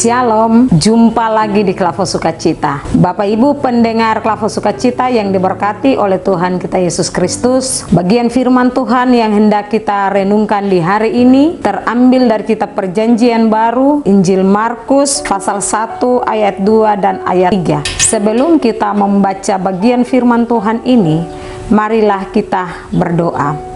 Shalom, jumpa lagi di Klavo Sukacita. Bapak Ibu pendengar Klavo Sukacita yang diberkati oleh Tuhan kita Yesus Kristus, bagian firman Tuhan yang hendak kita renungkan di hari ini terambil dari kitab Perjanjian Baru, Injil Markus pasal 1 ayat 2 dan ayat 3. Sebelum kita membaca bagian firman Tuhan ini, marilah kita berdoa.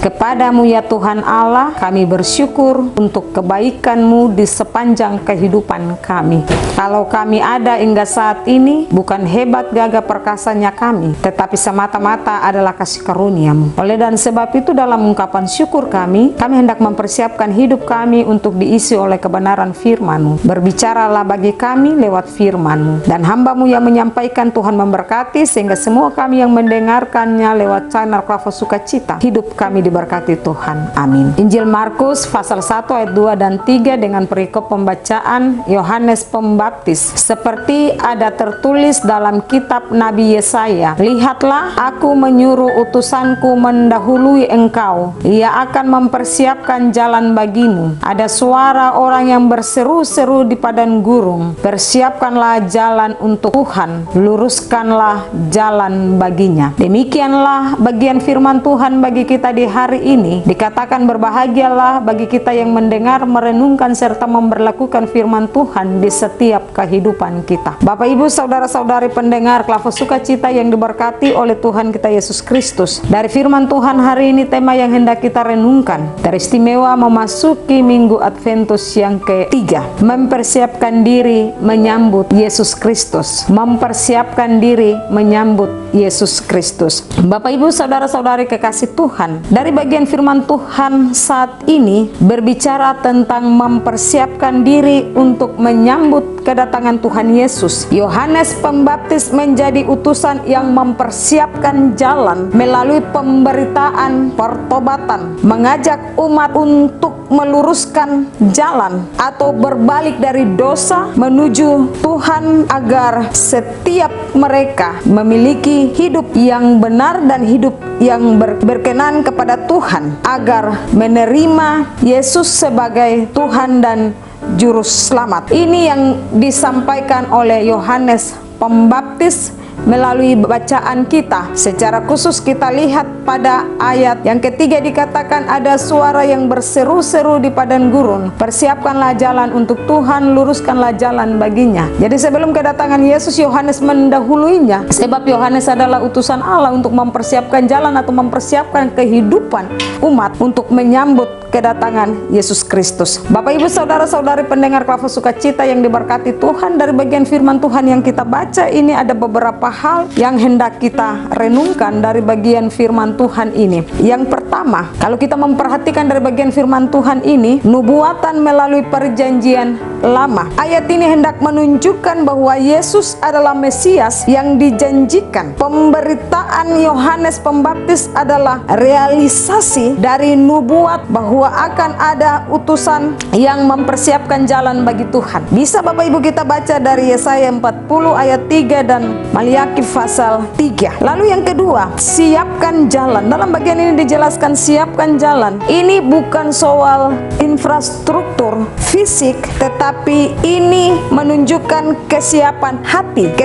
Kepadamu ya Tuhan Allah, kami bersyukur untuk kebaikan-Mu di sepanjang kehidupan kami. Kalau kami ada hingga saat ini, bukan hebat gagah perkasanya kami, tetapi semata-mata adalah kasih karunia-Mu. Oleh dan sebab itu dalam ungkapan syukur kami hendak mempersiapkan hidup kami untuk diisi oleh kebenaran firman-Mu. Berbicaralah bagi kami lewat firman-Mu. Dan hamba-Mu yang menyampaikan, Tuhan memberkati sehingga semua kami yang mendengarkannya lewat channel Klavo Sukacita, hidup kami diberkati Tuhan. Amin. Injil Markus pasal 1 ayat 2 dan 3 dengan perikop pembacaan Yohanes Pembaptis. Seperti ada tertulis dalam kitab Nabi Yesaya, lihatlah aku menyuruh utusanku mendahului engkau, ia akan mempersiapkan jalan bagimu. Ada suara orang yang berseru-seru di padang gurun, persiapkanlah jalan untuk Tuhan, luruskanlah jalan baginya. Demikianlah bagian firman Tuhan bagi kita di hari ini. Dikatakan berbahagialah bagi kita yang mendengar, merenungkan serta memberlakukan firman Tuhan di setiap kehidupan kita. Bapak Ibu saudara-saudari pendengar Klavo Sukacita yang diberkati oleh Tuhan kita Yesus Kristus, dari firman Tuhan hari ini tema yang hendak kita renungkan teristimewa memasuki Minggu Adventus yang ketiga, mempersiapkan diri menyambut Yesus Kristus. Mempersiapkan diri menyambut Yesus Kristus. Bapak Ibu saudara-saudari kekasih Tuhan, dari bagian firman Tuhan saat ini berbicara tentang mempersiapkan diri untuk menyambut kedatangan Tuhan Yesus. Yohanes Pembaptis menjadi utusan yang mempersiapkan jalan melalui pemberitaan pertobatan, mengajak umat untuk meluruskan jalan atau berbalik dari dosa menuju Tuhan, agar setiap mereka memiliki hidup yang benar dan hidup yang berkenan kepada Tuhan, agar menerima Yesus sebagai Tuhan dan Juru Selamat. Ini yang disampaikan oleh Yohanes Pembaptis melalui bacaan kita. Secara khusus kita lihat pada ayat yang ketiga dikatakan ada suara yang berseru-seru di padang gurun, persiapkanlah jalan untuk Tuhan, luruskanlah jalan baginya. Jadi sebelum kedatangan Yesus, Yohanes mendahuluinya, sebab Yohanes adalah utusan Allah untuk mempersiapkan jalan atau mempersiapkan kehidupan umat untuk menyambut kedatangan Yesus Kristus. Bapak Ibu saudara-saudari pendengar Klavo Sukacita yang diberkati Tuhan, dari bagian firman Tuhan yang kita baca ini ada beberapa hal yang hendak kita renungkan dari bagian firman Tuhan ini. Yang pertama, kalau kita memperhatikan dari bagian firman Tuhan ini, nubuatan melalui perjanjian lama. Ayat ini hendak menunjukkan bahwa Yesus adalah Mesias yang dijanjikan. Pemberitaan Yohanes Pembaptis adalah realisasi dari nubuat bahwa akan ada utusan yang mempersiapkan jalan bagi Tuhan. Bisa Bapak Ibu kita baca dari Yesaya 40 ayat 3 dan Maliaki pasal 3. Lalu yang kedua, siapkan jalan. Dalam bagian ini dijelaskan siapkan jalan. Ini bukan soal infrastruktur fisik, tetapi ini menunjukkan kesiapan hati.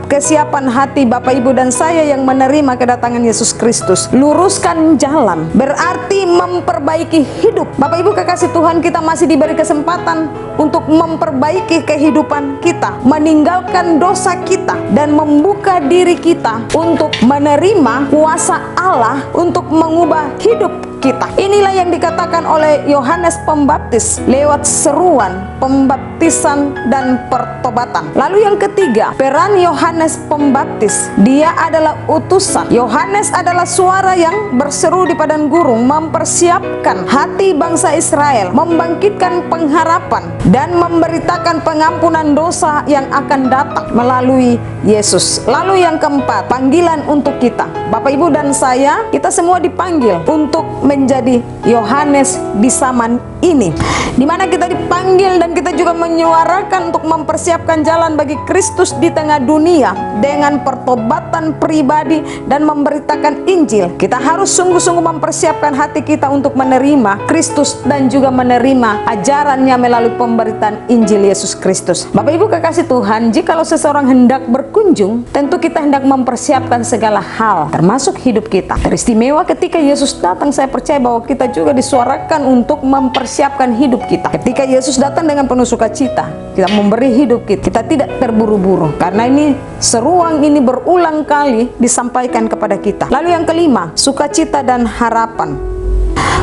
Kesiapan hati Bapak Ibu dan saya yang menerima kedatangan Yesus Kristus. Luruskan jalan berarti memperbaiki hidup. Bapak Ibu kekasih Tuhan, kita masih diberi kesempatan untuk memperbaiki kehidupan kita, meninggalkan dosa kita dan membuka diri kita untuk menerima kuasa Allah untuk mengubah hidup kita. Inilah yang dikatakan oleh Yohanes Pembaptis lewat seruan pembaptisan dan pertobatan. Lalu yang ketiga, peran Yohanes Pembaptis, dia adalah utusan. Yohanes adalah suara yang berseru di padang gurun, mempersiapkan hati bangsa Israel, membangkitkan pengharapan dan memberitakan pengampunan dosa yang akan datang melalui Yesus. Lalu yang keempat, panggilan untuk kita. Bapak Ibu dan saya, kita semua dipanggil untuk menjadi Yohanes di zaman ini, di mana kita dipanggil dan kita juga menyuarakan untuk mempersiapkan jalan bagi Kristus di tengah dunia dengan pertobatan pribadi dan memberitakan Injil. Kita harus sungguh-sungguh mempersiapkan hati kita untuk menerima Kristus dan juga menerima ajarannya melalui pemberitaan Injil Yesus Kristus. Bapak Ibu kekasih Tuhan, jikalau seseorang hendak berkunjung, tentu kita hendak mempersiapkan segala hal, termasuk hidup kita. Teristimewa ketika Yesus datang, saya percaya bahwa kita juga disuarakan untuk mempersiapkan hidup kita. Ketika Yesus datang dengan penuh sukacita, kita memberi hidup kita. Kita tidak terburu-buru, karena ini seruang ini berulang kali disampaikan kepada kita. Lalu yang kelima, sukacita dan harapan.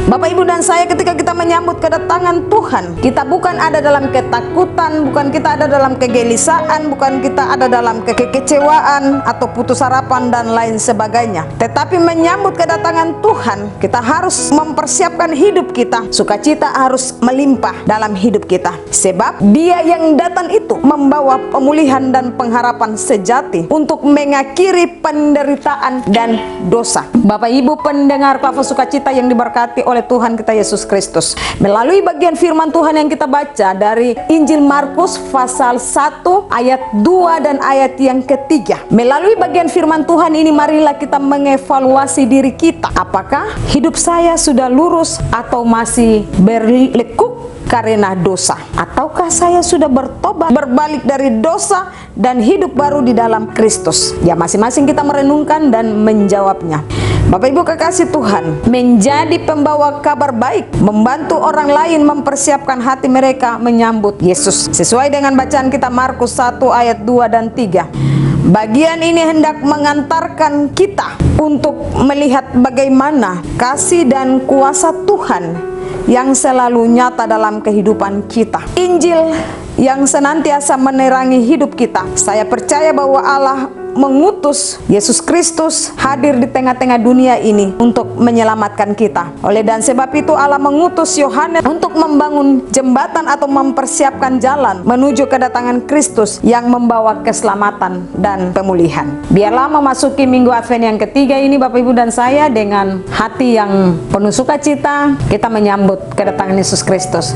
Bapak Ibu dan saya, ketika kita menyambut kedatangan Tuhan, kita bukan ada dalam ketakutan, bukan kita ada dalam kegelisahan, bukan kita ada dalam kekecewaan atau putus harapan dan lain sebagainya. Tetapi menyambut kedatangan Tuhan, kita harus mempersiapkan hidup kita. Sukacita harus melimpah dalam hidup kita, sebab Dia yang datang itu membawa pemulihan dan pengharapan sejati untuk mengakhiri penderitaan dan dosa. Bapak Ibu pendengar Klava Sukacita yang diberkati oleh Tuhan kita Yesus Kristus, melalui bagian firman Tuhan yang kita baca dari Injil Markus pasal 1 ayat 2 dan ayat yang ketiga. Melalui bagian firman Tuhan ini, marilah kita mengevaluasi diri kita. Apakah hidup saya sudah lurus atau masih berlekuk karena dosa? Ataukah saya sudah bertobat, berbalik dari dosa dan hidup baru di dalam Kristus? Ya, masing-masing kita merenungkan dan menjawabnya. Bapak Ibu kekasih Tuhan, menjadi pembawa kabar baik, membantu orang lain mempersiapkan hati mereka menyambut Yesus. Sesuai dengan bacaan kita Markus 1 ayat 2 dan 3. Bagian ini hendak mengantarkan kita untuk melihat bagaimana kasih dan kuasa Tuhan yang selalu nyata dalam kehidupan kita. Injil yang senantiasa menerangi hidup kita. Saya percaya bahwa Allah mengutus Yesus Kristus hadir di tengah-tengah dunia ini untuk menyelamatkan kita. Oleh dan sebab itu Allah mengutus Yohanes untuk membangun jembatan atau mempersiapkan jalan menuju kedatangan Kristus yang membawa keselamatan dan pemulihan. Biarlah memasuki minggu Advent yang ketiga ini, Bapak Ibu dan saya, dengan hati yang penuh sukacita kita menyambut kedatangan Yesus Kristus.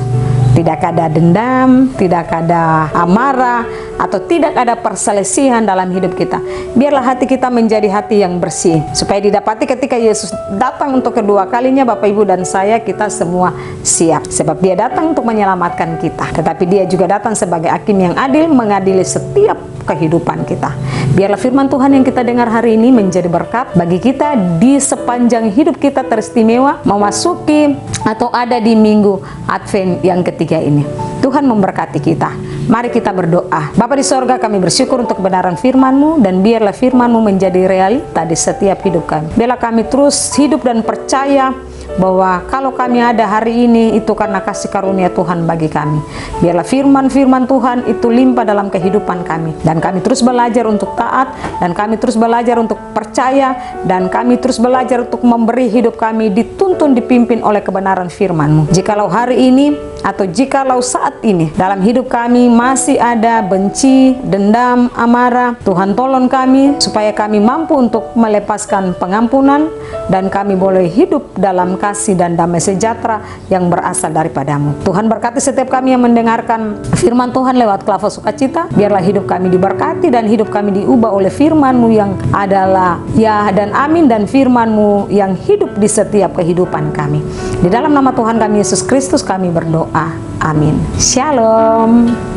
Tidak ada dendam, tidak ada amarah, atau tidak ada perselisihan dalam hidup kita. Biarlah hati kita menjadi hati yang bersih, supaya didapati ketika Yesus datang untuk kedua kalinya, Bapak Ibu dan saya, kita semua siap. Sebab Dia datang untuk menyelamatkan kita, tetapi Dia juga datang sebagai hakim yang adil, mengadili setiap kehidupan kita. Biarlah firman Tuhan yang kita dengar hari ini menjadi berkat bagi kita di sepanjang hidup kita teristimewa memasuki atau ada di minggu Advent yang ketiga ini. Tuhan memberkati kita. Mari kita berdoa. Bapa di sorga, kami bersyukur untuk kebenaran firman-Mu, dan biarlah firman-Mu menjadi realita di setiap hidup kami. Biarlah kami terus hidup dan percaya bahwa kalau kami ada hari ini itu karena kasih karunia Tuhan bagi kami. Biarlah firman-firman Tuhan itu limpah dalam kehidupan kami, dan kami terus belajar untuk taat, dan kami terus belajar untuk percaya, dan kami terus belajar untuk memberi hidup kami dituntun, dipimpin oleh kebenaran firman-Mu. Jikalau hari ini atau jikalau saat ini dalam hidup kami masih ada benci, dendam, amarah, Tuhan tolong kami supaya kami mampu untuk melepaskan pengampunan, dan kami boleh hidup dalam kasih dan damai sejahtera yang berasal daripada-Mu. Tuhan berkati setiap kami yang mendengarkan firman Tuhan lewat Klava Sukacita. Biarlah hidup kami diberkati dan hidup kami diubah oleh firman-Mu yang adalah ya dan amin, dan firman-Mu yang hidup di setiap kehidupan kami. Di dalam nama Tuhan kami Yesus Kristus kami berdoa. Amin. Shalom.